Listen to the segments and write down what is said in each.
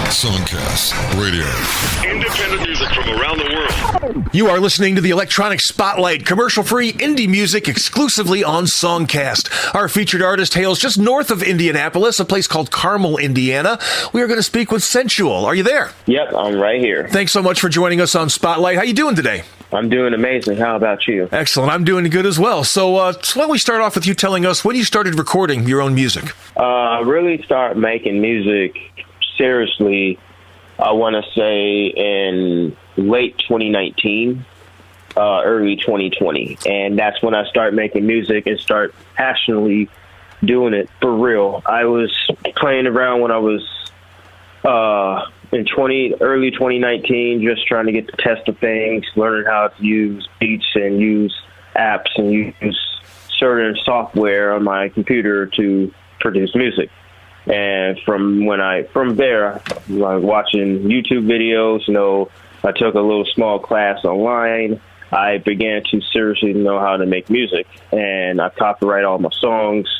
SongCast Radio. Independent music from around the world. You are listening to the Electronic Spotlight, commercial-free indie music exclusively on SongCast. Our featured artist hails just north of Indianapolis, a place called Carmel, Indiana. We are going to speak with Sentual. Are you there? Yep, I'm right here. Thanks so much for joining us on Spotlight. How you doing today? I'm doing amazing. How about you? Excellent. I'm doing good as well. So why don't we start off with you telling us when you started recording your own music? I really started making music seriously, I want to say in late 2019, early 2020. And that's when I started making music and start passionately doing it for real. I was playing around when I was in early 2019, just trying to get the test of things, learning how to use beats and use apps and use certain software on my computer to produce music. And from there, like watching YouTube videos, I took a little small class online. I began to seriously know how to make music, and I copyright all my songs.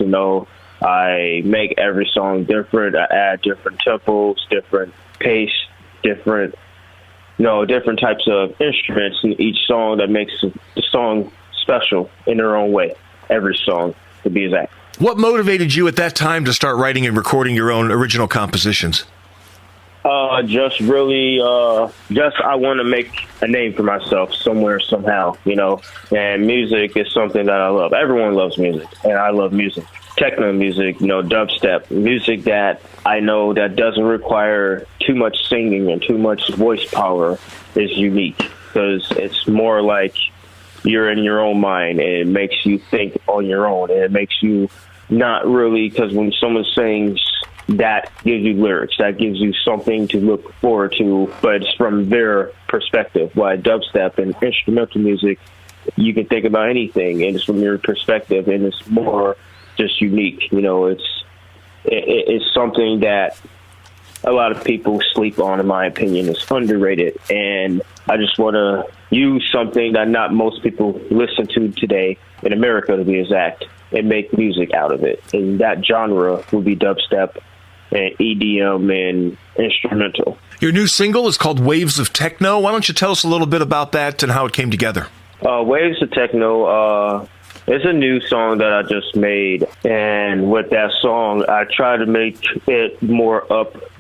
I make every song different. I add different tempos, different pace, different types of instruments in each song that makes the song special in their own way. Every song, to be exact. What motivated you at that time to start writing and recording your own original compositions? I want to make a name for myself somewhere, somehow, and music is something that I love. Everyone loves music, and I love music. Techno music, dubstep, music that I know that doesn't require too much singing and too much voice power is unique because it's more like you're in your own mind and it makes you think on your own, and it makes you not really, because when someone sings, that gives you lyrics, that gives you something to look forward to, but it's from their perspective. While dubstep and instrumental music, you can think about anything and it's from your perspective, and it's more just unique. It's something that a lot of people sleep on, in my opinion. It's underrated, and I just want to use something that not most people listen to today, in America to be exact, and make music out of it. And that genre would be dubstep and EDM and instrumental. Your new single is called Waves of Techno. Why don't you tell us a little bit about that and how it came together? Waves of Techno is a new song that I just made. And with that song, I try to make it more upbeat.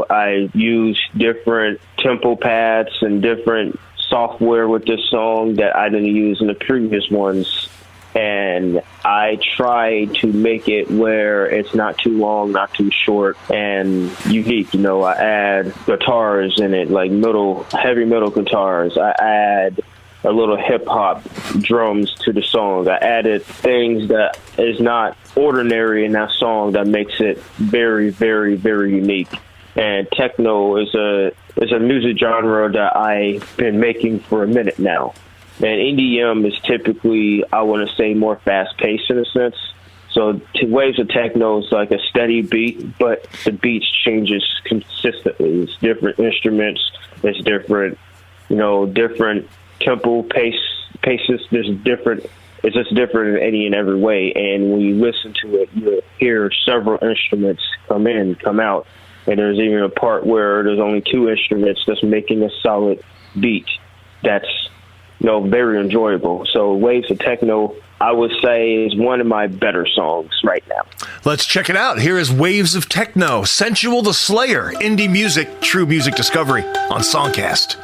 I use different tempo pads and different software with this song that I didn't use in the previous ones. And I try to make it where it's not too long, not too short, and unique. I add guitars in it, like heavy metal guitars. I add a little hip-hop drums to the song. I added things that is not ordinary in that song that makes it very, very, very unique. And techno is a music genre that I've been making for a minute now. And EDM is typically, I want to say, more fast-paced in a sense. So Waves of Techno is like a steady beat, but the beat changes consistently. It's different instruments. It's different, different tempo paces. It's just different in any and every way. And when you listen to it, you hear several instruments come out. And there's even a part where there's only two instruments that's making a solid beat. That's very enjoyable. So Waves of Techno, I would say, is one of my better songs right now. Let's check it out. Here is Waves of Techno, Sensual the Slayer, indie music, true music discovery on SongCast.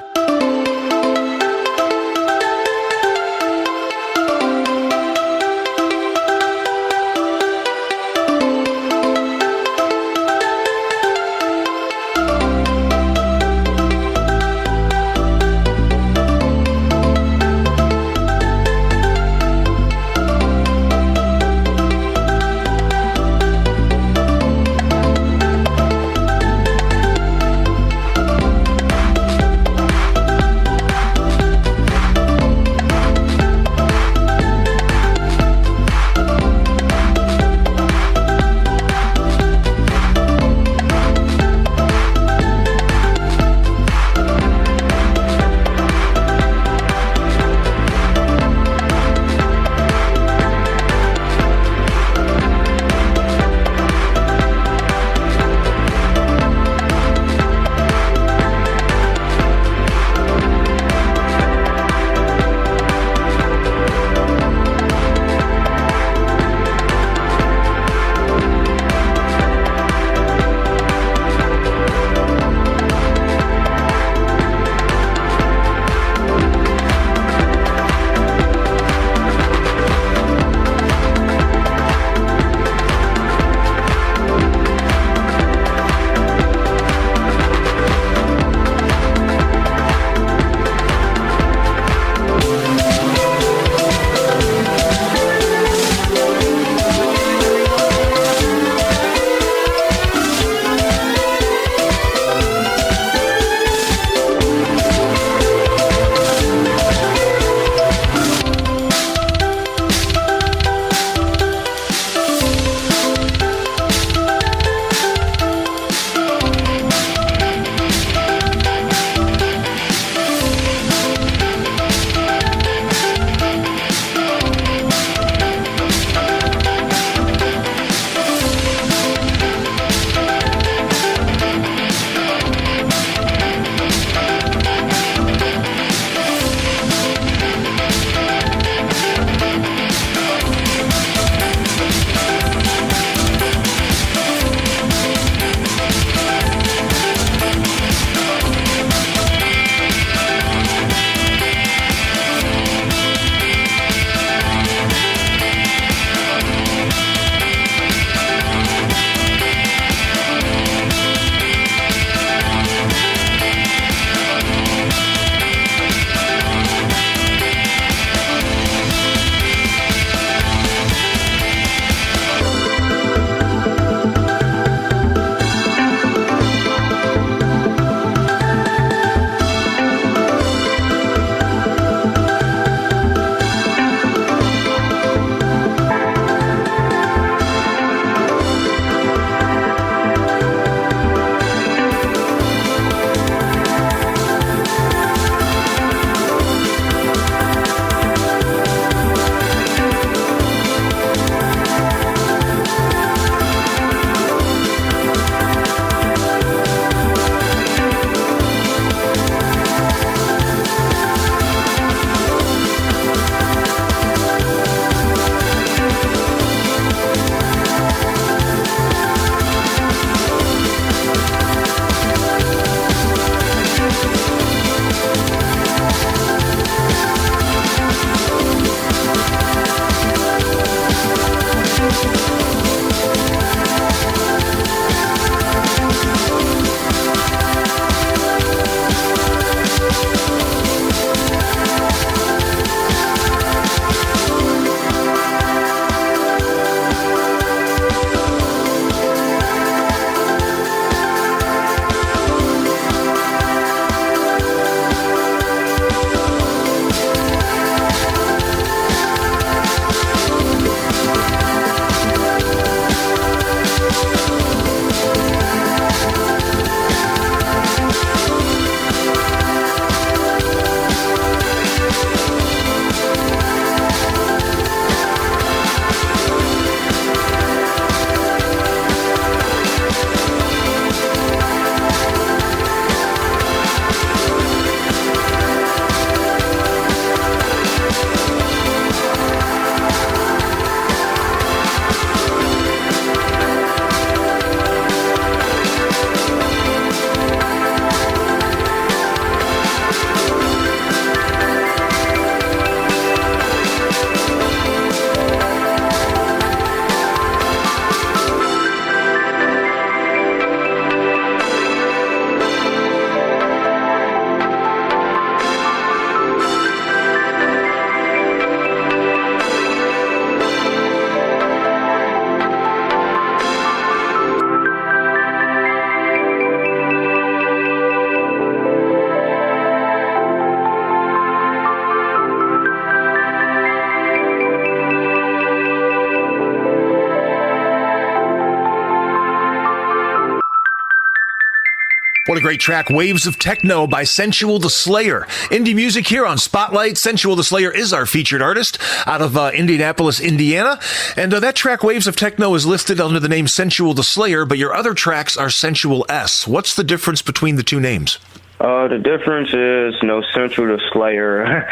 What a great track, Waves of Techno by Sentual the Slayer. Indie music here on Spotlight. Sentual the Slayer is our featured artist out of Indianapolis, Indiana. And that track, Waves of Techno, is listed under the name Sentual the Slayer, but your other tracks are Sensual S. What's the difference between the two names? The difference is, Sensual the Slayer.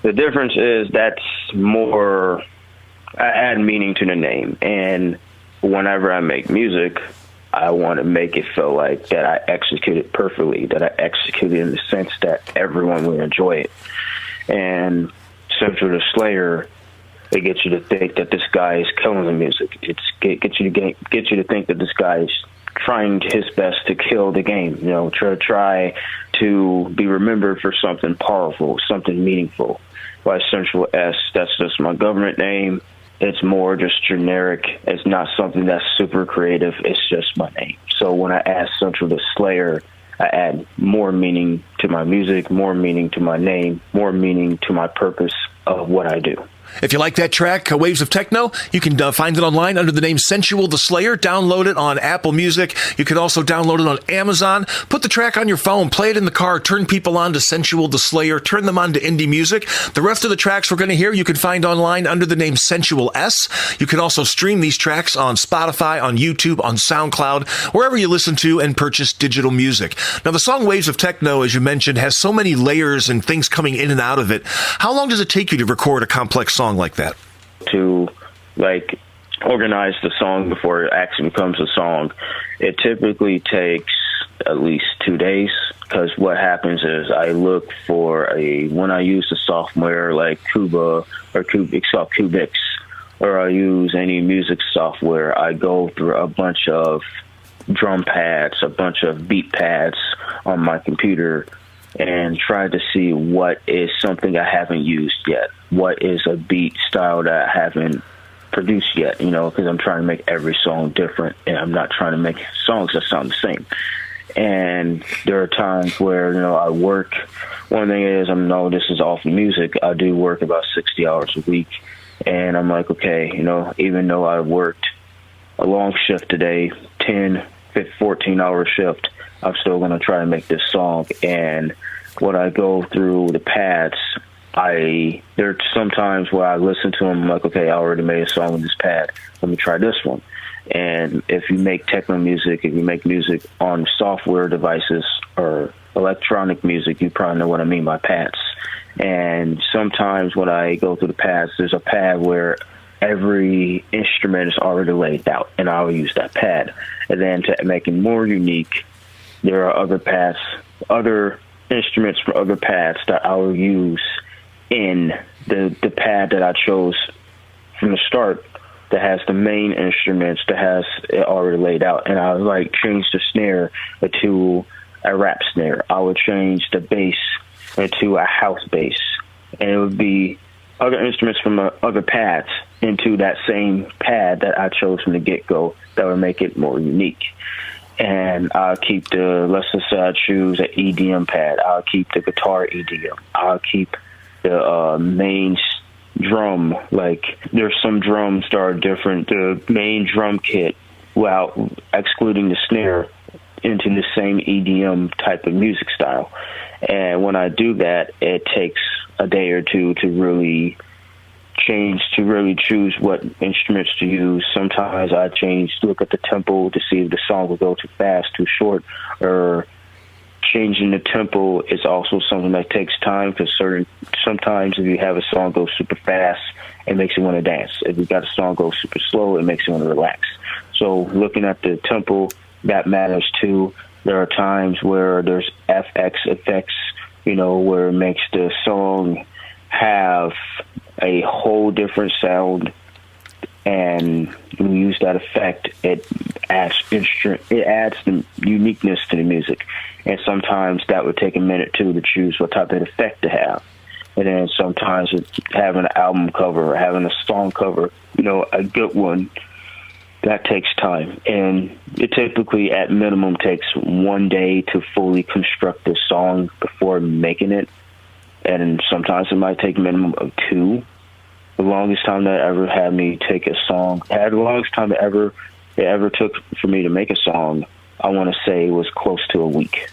The difference is that's more, I add meaning to the name. And whenever I make music, I want to make it feel like that I executed perfectly, that I executed in the sense that everyone will enjoy it. And Sensual the Slayer, it gets you to think that this guy is killing the music. It gets you to think that this guy is trying his best to kill the game. Try to be remembered for something powerful, something meaningful. By Sensual S, that's just my government name. It's more just generic. It's not something that's super creative. It's just my name. So when I add Sensual the Slayer, I add more meaning to my music, more meaning to my name, more meaning to my purpose of what I do. If you like that track, Waves of Techno, you can find it online under the name Sensual the Slayer. Download it on Apple Music. You can also download it on Amazon. Put the track on your phone, play it in the car, turn people on to Sensual the Slayer, turn them on to indie music. The rest of the tracks we're going to hear, you can find online under the name Sensual S. You can also stream these tracks on Spotify, on YouTube, on SoundCloud, wherever you listen to and purchase digital music. Now, the song Waves of Techno, as you mentioned, has so many layers and things coming in and out of it. How long does it take you to record a complex song like that? To organize the song before it actually becomes a song, it typically takes at least 2 days, because what happens is I look for when I use the software like Cuba or Cubix, or I use any music software, I go through a bunch of drum pads, a bunch of beat pads on my computer, and try to see what is something I haven't used yet. What is a beat style that I haven't produced yet, because I'm trying to make every song different, and I'm not trying to make songs that sound the same. And there are times where, I work. One thing is, this is off music. I do work about 60 hours a week, and I'm like, okay, even though I worked a long shift today, 10, 14-hour shift, I'm still going to try to make this song. And when I go through the pads, there are sometimes where I listen to them, I'm like, okay, I already made a song with this pad. Let me try this one. And if you make techno music, if you make music on software devices or electronic music, you probably know what I mean by pads. And sometimes when I go through the pads, there's a pad where every instrument is already laid out, and I'll use that pad. And then to make it more unique, there are other pads, other instruments from other pads that I will use in the pad that I chose from the start, that has the main instruments, that has it already laid out. And I would change the snare to a rap snare. I would change the bass into a house bass. And it would be other instruments from other pads into that same pad that I chose from the get-go that would make it more unique. And I'll keep let's just say I choose an EDM pad. I'll keep the guitar EDM. I'll keep the main drum. There's some drums that are different. The main drum kit, without excluding the snare, into the same EDM type of music style. And when I do that, it takes a day or two to really choose what instruments to use. Sometimes I look at the tempo to see if the song will go too fast, too short, or changing the tempo is also something that takes time, because sometimes if you have a song go super fast, it makes you want to dance. If you got a song go super slow, it makes you want to relax. So looking at the tempo, that matters too. There are times where there's FX effects, where it makes the song have a whole different sound, and when we use that effect, it adds the uniqueness to the music. And sometimes that would take a minute too to choose what type of effect to have. And then sometimes having an album cover or having a song cover, a good one, that takes time. And it typically at minimum takes 1 day to fully construct the song before making it. And sometimes it might take a minimum of 2. The longest time that ever had me take a song, the longest time it ever took for me to make a song, I want to say was close to a week.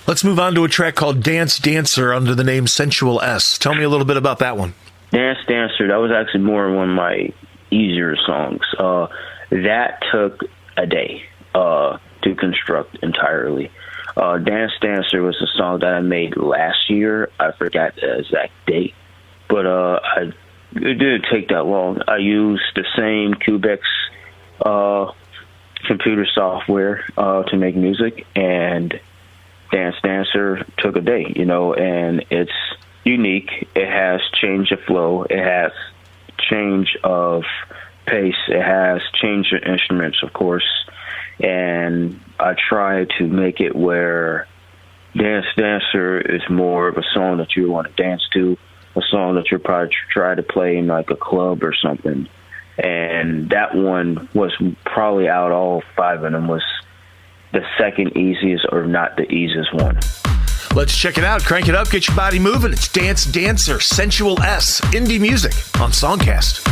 Let's move on to a track called Dance Dancer under the name Sensual S. Tell me a little bit about that one. Dance Dancer, that was actually more one of my easier songs. That took a day to construct entirely. Dance Dancer was a song that I made last year. I forgot the exact date, but it didn't take that long. I used the same Cubex computer software to make music, and Dance Dancer took a day, and it's unique. It has change of flow. It has change of pace. It has change of instruments, of course. And I try to make it where Dance Dancer is more of a song that you want to dance to, a song that you'll probably try to play in like a club or something. And that one was probably out all 5 of them was the second easiest or not the easiest one. Let's check it out. Crank it up. Get your body moving. It's Dance Dancer, Sensual S, indie music on SongCast.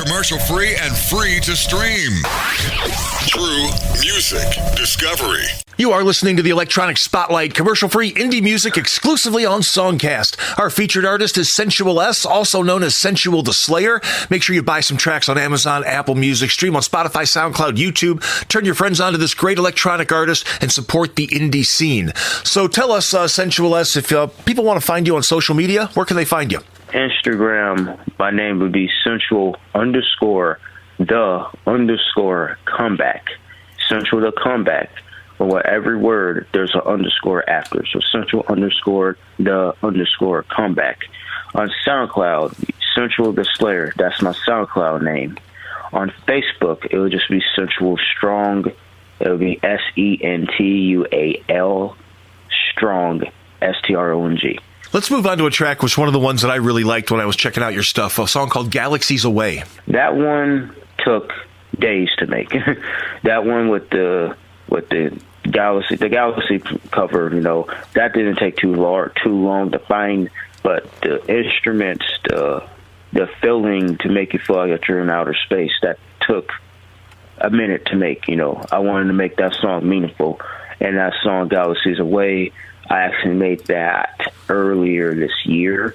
commercial free and free to stream. True music discovery. You are listening to the Electronic Spotlight, commercial-free indie music exclusively on SongCast. Our featured artist is Sentual S, also known as Sensual the Slayer. Make sure you buy some tracks on Amazon, Apple Music, stream on Spotify, SoundCloud, YouTube. Turn your friends on to this great electronic artist and support the indie scene. So tell us, Sensual S, if people want to find you on social media, where can they find you? Instagram, my name would be Sensual_the_comeback. Sensual the comeback. But with every word, there's an underscore after. So Sensual_the_comeback. On SoundCloud, Sensual the Slayer. That's my SoundCloud name. On Facebook, it would just be Sensual Strong. It would be SENTUAL Strong, STRONG. Let's move on to a track, which one of the ones that I really liked when I was checking out your stuff, a song called Galaxies Away. That one took days to make. That one with the Galaxy cover, that didn't take too long to find, but the instruments, the feeling to make you feel like you're in outer space, that took a minute to make. I wanted to make that song meaningful, and that song Galaxies Away, I actually made that earlier this year,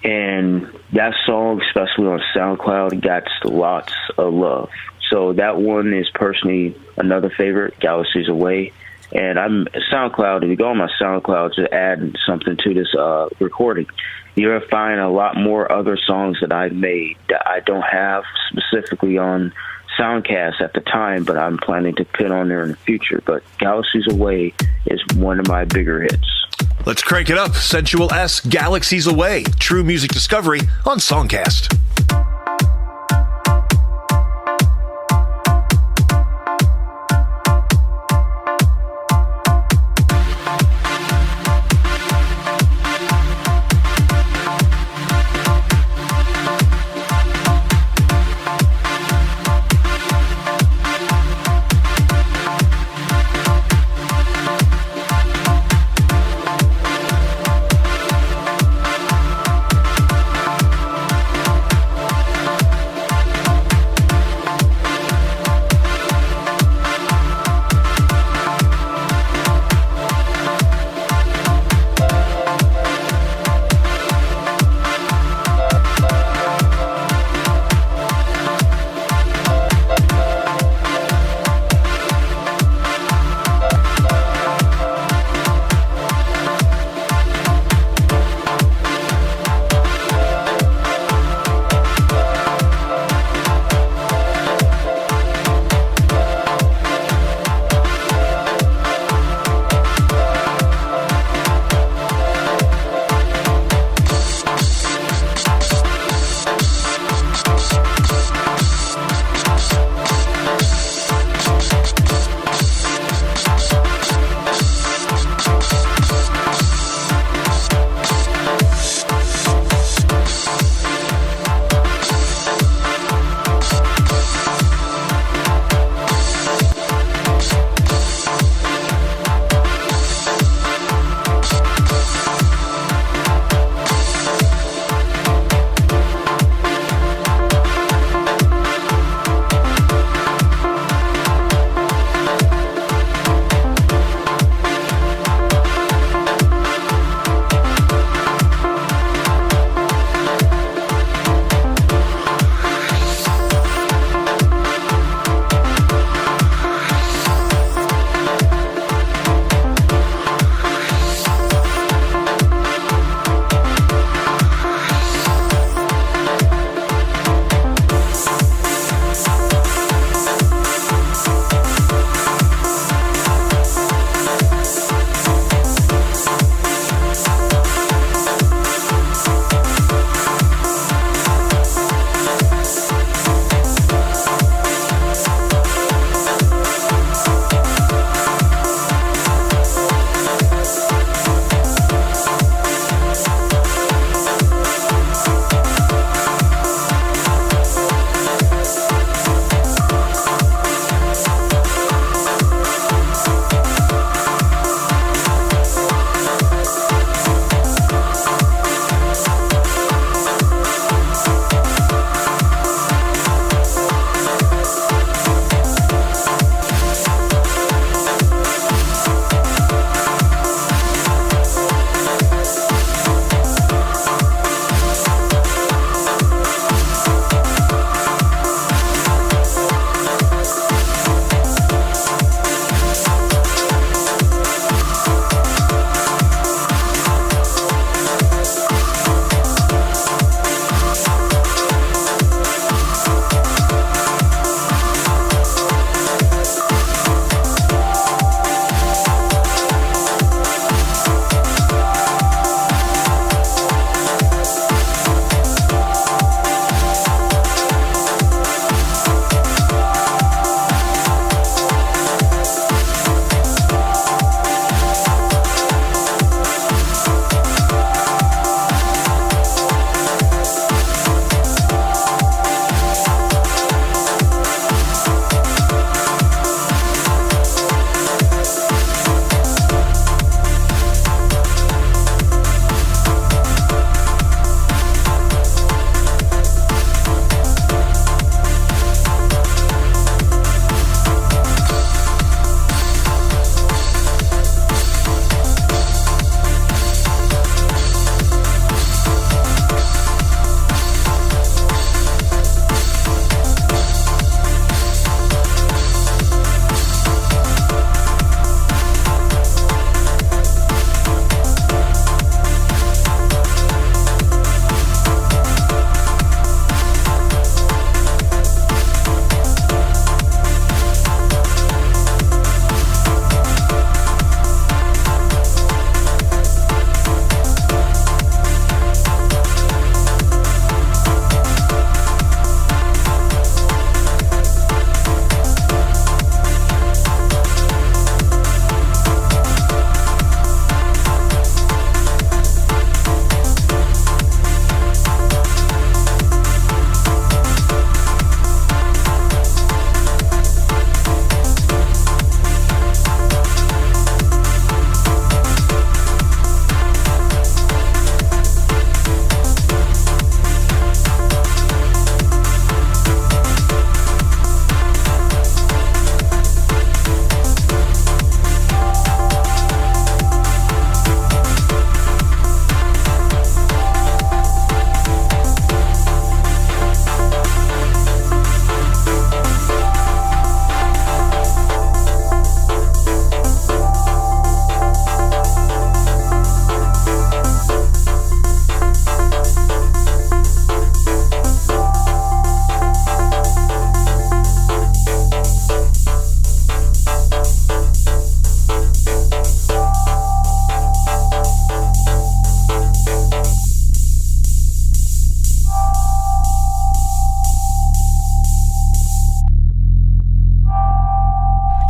and that song, especially on SoundCloud, got lots of love. So that one is personally another favorite, Galaxies Away. And I'm SoundCloud. If you go on my SoundCloud to add something to this recording, you're gonna find a lot more other songs that I made that I don't have specifically on SongCast at the time, but I'm planning to put on there in the future. But Galaxies Away is one of my bigger hits. Let's crank it up. Sensual S, Galaxies Away. True music discovery on SongCast.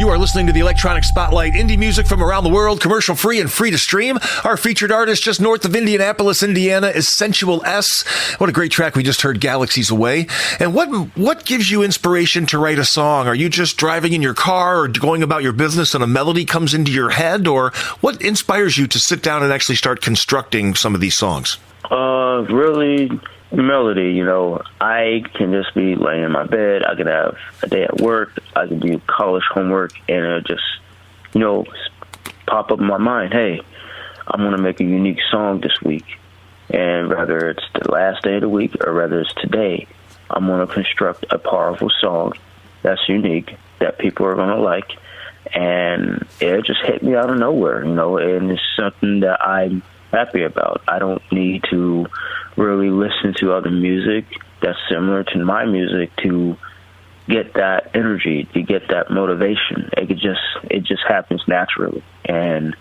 You are listening to the Electronic Spotlight, indie music from around the world, commercial-free and free to stream. Our featured artist just north of Indianapolis, Indiana is Sentual S. What a great track we just heard, Galaxies Away. And what gives you inspiration to write a song? Are you just driving in your car or going about your business and a melody comes into your head? Or what inspires you to sit down and actually start constructing some of these songs? Really, melody. I can just be laying in my bed. I could have a day at work. I can do college homework, and it'll just, pop up in my mind. Hey, I'm going to make a unique song this week. And whether it's the last day of the week or whether it's today, I'm going to construct a powerful song that's unique, that people are going to like. And it just hit me out of nowhere, and it's something that I'm happy about. I don't need to really listen to other music that's similar to my music to get that energy, to get that motivation. It just happens naturally. And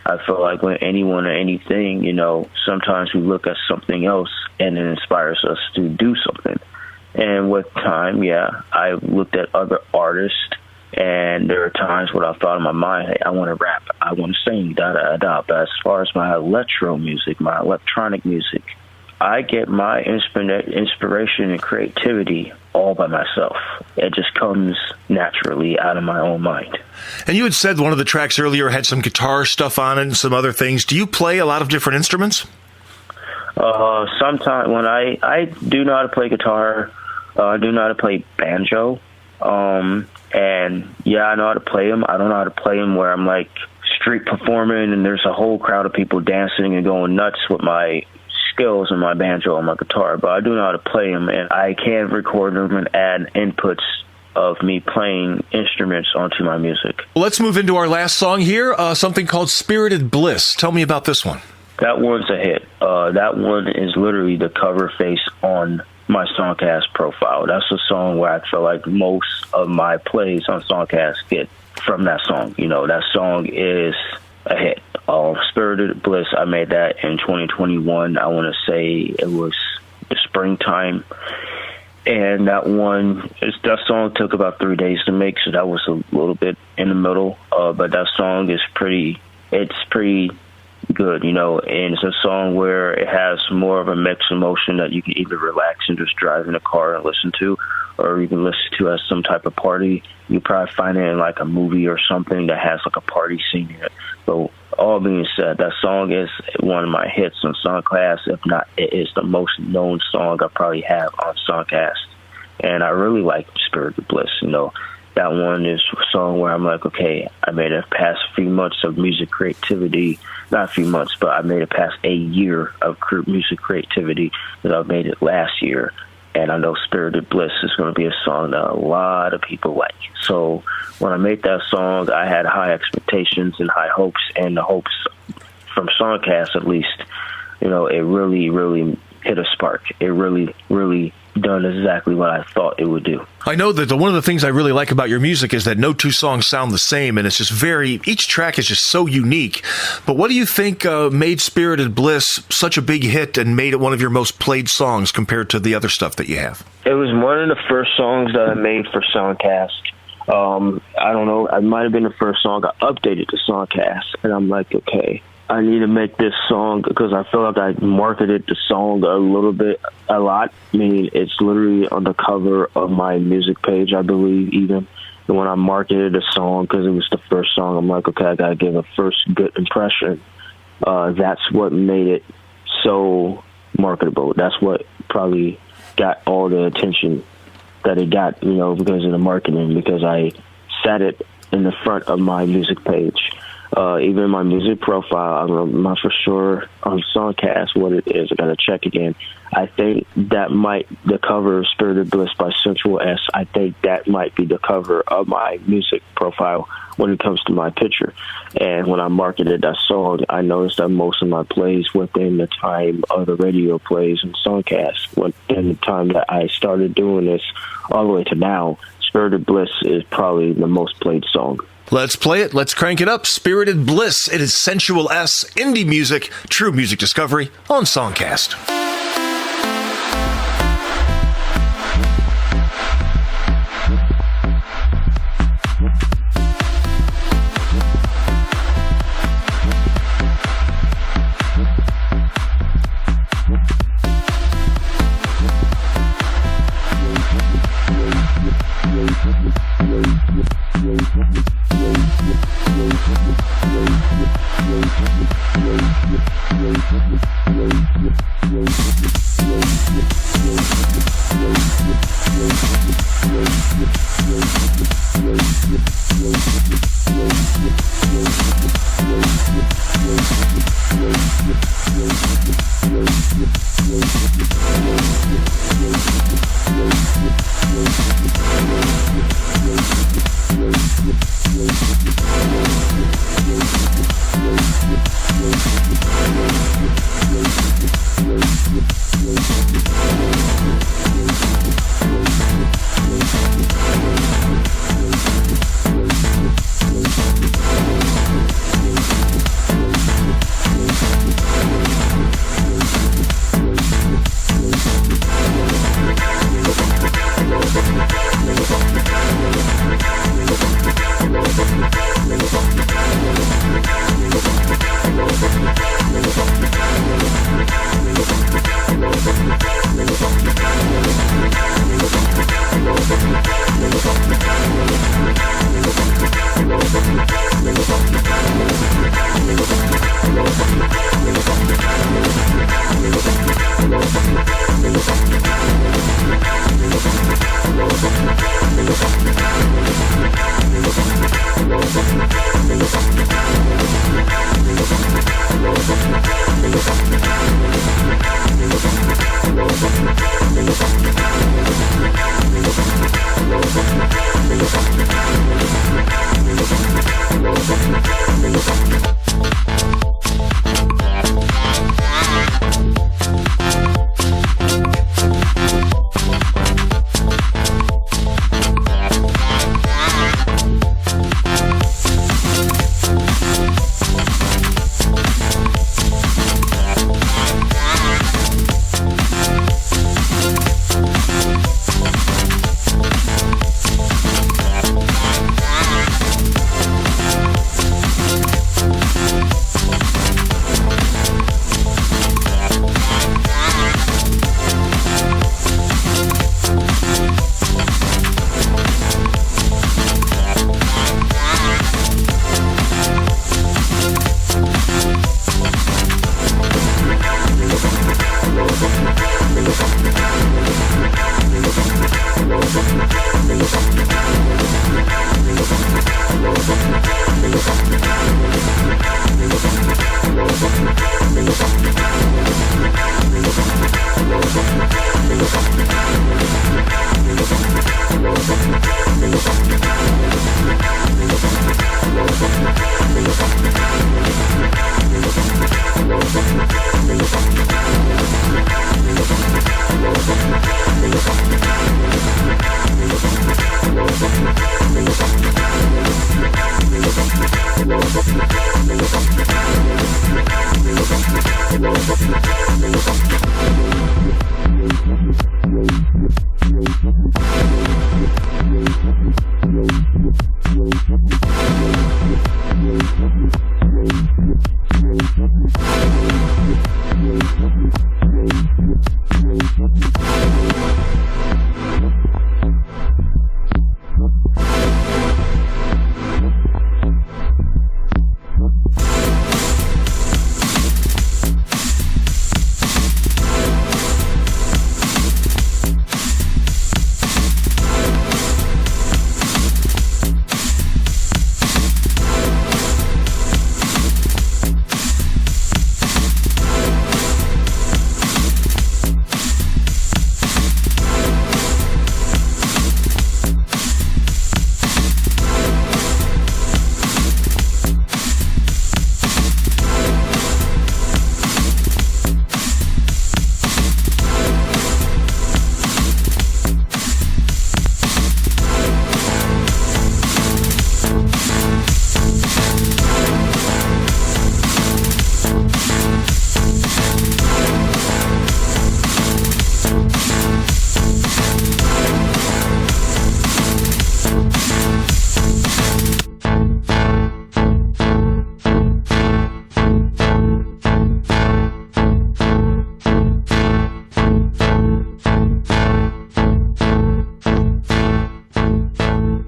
I feel like when anyone or anything, sometimes we look at something else and it inspires us to do something. And with time, I looked at other artists, and there are times when I thought in my mind, hey, I want to rap, I want to sing, da-da-da. But as far as my electro music, my electronic music, I get my inspiration and creativity all by myself. It just comes naturally out of my own mind. And you had said one of the tracks earlier had some guitar stuff on it and some other things. Do you play a lot of different instruments? Sometimes when I do know how to play guitar, I do know how to play banjo. And I know how to play them. I don't know how to play them where I'm like street performing and there's a whole crowd of people dancing and going nuts with my skills and my banjo and my guitar, but I do know how to play them, and I can record them and add inputs of me playing instruments onto my music. Well, let's move into our last song here, something called Spirited Bliss. Tell me about this one. That one's a hit. That one is literally the cover face on my SongCast profile. That's a song where I feel like most of my plays on SongCast get from that song. That song is a hit. Spirited Bliss, I made that in 2021. I want to say it was the springtime. And that song took about 3 days to make, so that was a little bit in the middle. But that song is pretty good, and it's a song where it has more of a mixed emotion that you can either relax and just drive in a car and listen to, or you can listen to as some type of party. You probably find it in like a movie or something that has like a party scene in it. So all being said, that song is one of my hits on SongCast. If not, it is the most known song I probably have on SongCast. And I really like Spirited Bliss. That one is a song where I'm like, okay, I made it past a few months of music creativity. Not a few months, but I made it past a year of music creativity that I made it last year. And I know Spirited Bliss is going to be a song that a lot of people like. So when I made that song, I had high expectations and high hopes, and the hopes from SongCast, at least, it really, really hit a spark. It really, really done exactly what I thought it would do. I know that one of the things I really like about your music is that no two songs sound the same, and it's just each track is just so unique. But what do you think made Spirited Bliss such a big hit and made it one of your most played songs compared to the other stuff that you have? It was one of the first songs that I made for SongCast. I don't know, it might have been the first song I updated to SongCast, and I'm like, okay, I need to make this song because I feel like I marketed the song a lot. Meaning it's literally on the cover of my music page, I believe, even. And when I marketed the song, because it was the first song, I'm like, okay, I got to give a first good impression. That's what made it so marketable. That's what probably got all the attention that it got, because of the marketing, because I sat it in the front of my music page. Even my music profile, I'm not for sure on SongCast what it is. I got to check again. I think the cover of Spirited Bliss by Sentual S, I think that might be the cover of my music profile when it comes to my picture. And when I marketed that song, I noticed that most of my plays within the time of the radio plays and SongCast, within the time that I started doing this all the way to now, Spirited Bliss is probably the most played song. Let's play it. Let's crank it up. Spirited Bliss. It is Sensual S, indie music, true music discovery on SongCast.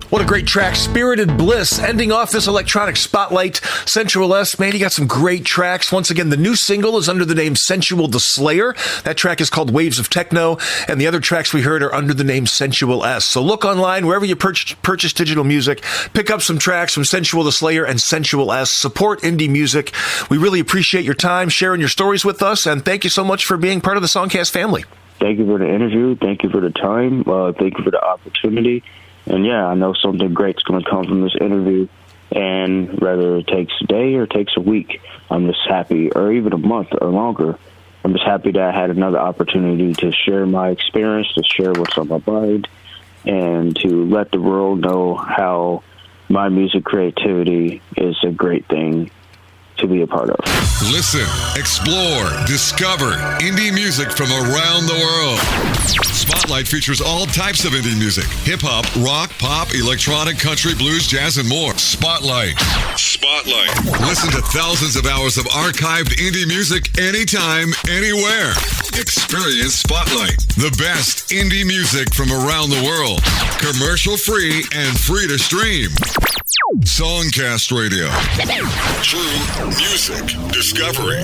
What a great track. Spirited Bliss, ending off this electronic spotlight. Sensual S, man, you got some great tracks. Once again, the new single is under the name Sensual the Slayer. That track is called Waves of Techno, and the other tracks we heard are under the name Sensual S. So look online, wherever you purchase digital music, pick up some tracks from Sensual the Slayer and Sensual S. Support indie music. We really appreciate your time, sharing your stories with us, and thank you so much for being part of the SongCast family. Thank you for the interview. Thank you for the time. Thank you for the opportunity. And yeah, I know something great's going to come from this interview. And whether it takes a day or takes a week, I'm just happy, or even a month or longer, I'm just happy that I had another opportunity to share my experience, to share what's on my mind, and to let the world know how my music creativity is a great thing to be a part of. Listen, explore, discover indie music from around the world. Spotlight features all types of indie music: hip-hop, rock, pop, electronic, country, blues, jazz, and more. Spotlight. Listen to thousands of hours of archived indie music anytime, anywhere. Experience Spotlight, the best indie music from around the world. Commercial free and free to stream. SongCast Radio. True music discovery.